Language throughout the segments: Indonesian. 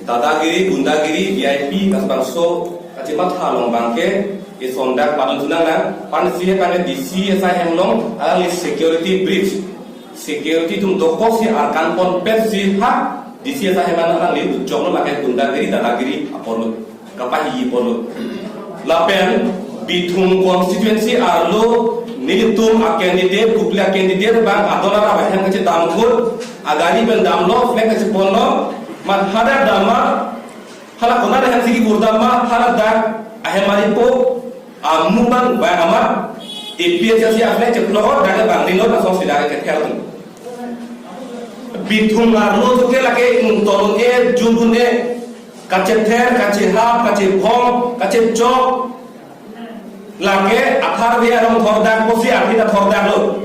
Dadagiri, gundagiri, VIP, kasbangso, kacimat halong bangke, isondak padun tunangan, pansiya kane DC saya hemlong, alis security breach, security tum dokos si arkan pon pet si ha, DC saya mana orang lihat jomlo makai gundagiri, dadagiri, apolo, kapahi apolo, lapen bitung constituency arlo nilitum a candidate, kupla candidate bang adolara bahan kaci damkur, agari ben damlo, flag kaci ponlo. Man hada dama hala kona da hansi burdama hala da ahemari po amuman ba ama APS si afle cheplo da bangdino na so sida ke thelun bithum arlo to ke lage tolon e jundune kache ther kache ha kache phom kache chok lage akhar be aram thordak posi akhida thordak lo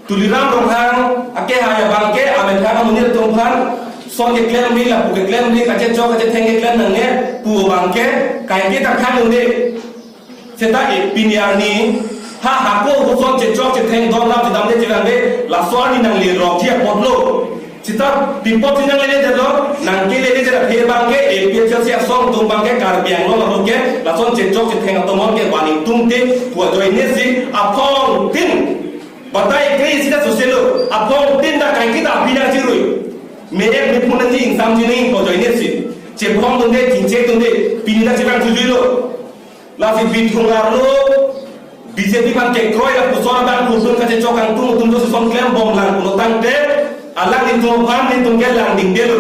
tuliram ronghang ake haya bangke ametha munir tongphan so ke klem ni la ke klem ni kache chok kache thenge klem nang ne pu bangke kai ke tak khang ne seta e pinyar ni ha ha ko so che chok che theng dom lam dam de jiran de la so ni nang le ro thia potlo sita pipot nang le de lo nang ke le de jara phe bangke e pi che sia song tum bangke kar biang lo lo ke la so che chok che theng to mon ke wani tum te pu doi ne si apong tin batai ke sita so selo apong tin da kai ke da biang ji rui Mereka nipunan ji insam ji नहीं हो जाए निश्चित चेपॉम तुंडे चिंचे तुंडे पिनीला चेपॉम तुझी लो लाफी बिठुंगार लो बीजेपी pan केक्रोय ला पुसोरा बार पुसुन कचे चौकां तुम तो सेसों क्लेम बॉम लांग पुनो तंगते अल्लाह नि तुम पान नि तुम के लांग डिंगे लो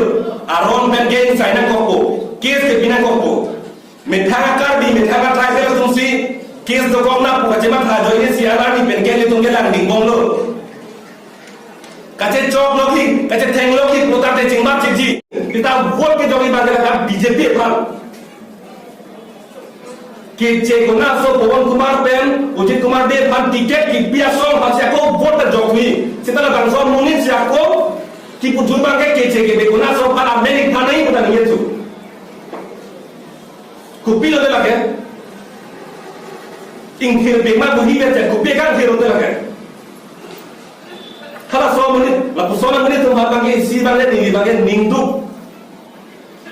आरोन पेन के इंसाइना कोको केस के बिना कोको मेथागा कर भी मेथागा ट्राई से तुम सी केस तो कौन ना पुकचे मत हा जोइने सी अल्लाह नि पेन के ले तुम के लांग डिंग बॉम लो kace chok loki kace theng loki potate chingmat chiji kita vote ke jogi bagela ka BJP pan ke che guna so Pawan Kumar Ben Ujit Kumar De pan tiket ki biaso hase ko vote jogni setala bangso munin sia ko ki pujul bangke ke che ke guna so pan ameni thanai bukan yesu kupi lo de lage ingkhir bema buhi be kupi kan khir de lage Kalau soal menit, lalu soal menit tu bahagian isi bagian ini bagian minggu.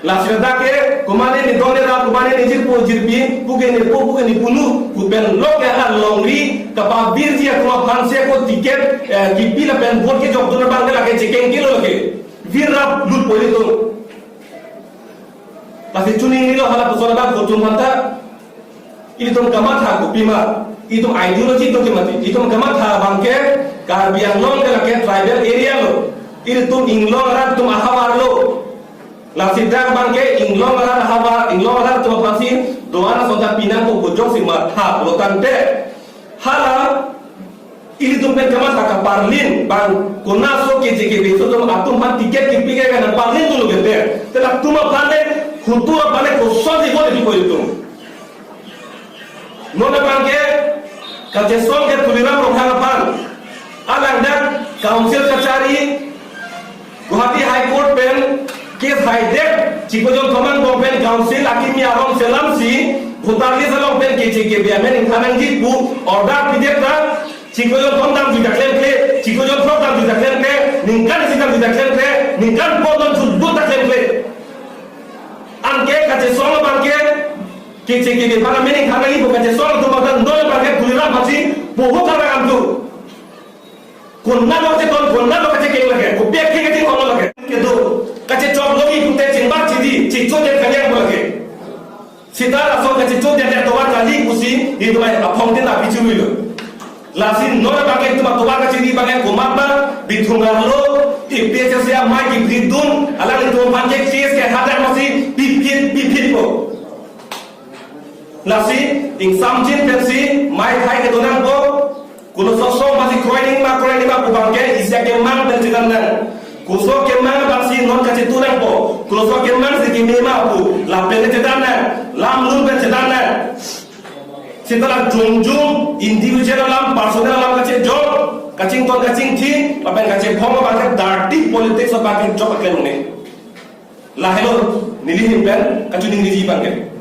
Lalu sudah ke kemana ni dole dah kemana ni jirpu jirpi, bukan ni punu, bukan log yang longri, kapabir dia cuma panse ko tiket, kipi la pen vote ke job tu nak bangga lagi cekeng kilo lagi, virap lut boleh tu. Lalu cuning ni lo halat soal dah vote cuma tak, ini tu kamat aku pima. Itu ideologi itu kemati. Itu kamat ha bangke karbiang long ke lake tribal area lo. Itu tu inglong arat tu ahawar lo. La sidak bangke inglong arat ahawar, inglong arat tu pasi doana sonta pinang ko bojong si matha lo tante. Hala ini tu pen kamat ha parlin bang konaso ke jege beso tu atum han tiket kipike kan parlin tu lo gede. Telak tu ma pande khutura pande ko sodi ko di ko itu. Nona bangke kace song ke tuliram rohang pan alang dak council kachari Guwahati High Court pen case high dek chikojon command government council akimi arom selam si bhutarli salong pen ke chike biamen inhanang ji bu order pidek ta chikojon kondam ju daklen ke chikojon program ju daklen ke ningkan sikam ju daklen ke ningkan podon ju du daklen ke anke kace song bangke ke chike bi para mening khanai bu kace song tu badan dol bangke tuliram basi बहुत सारा काम तो कोन्ना लोग से कोन्ना लोग कच्चे केंग लगे कुप्पे के केंग होने लगे के दो कच्चे चौक लोग ही कुत्ते चिंबा चिदी चिचो दे कल्याण लगे सीधा रासो कच्चे चो दे तो बात काली कुसी ये तो भाई अफोंग दे ना पीछे हुई लो लासिन नोरा बाके तुम तो बात चिदी बाके कुमारना बिथुंगा लो टीपीएस से माई की बिदुन अलग तो पंजे चीज के हाथ मसी पीपीट को Lasi, ing samjin pensi, mai hai ke donang ko, kulo sosok masih kroening ma kubangke, isya kemang pensi danang. Kuso kemang bangsi non kaci tunang ko, kulo so kemang si kimi ma aku, la pensi danang, lam lun pensi danang. Setelah jungjung, individual lam, personal lam kaci job, kacing ton kacing thi, apen kaci phoma bangke dirty politics of bangke job aklem ne. Lahelo, nilih pen, kacuning niji bangke.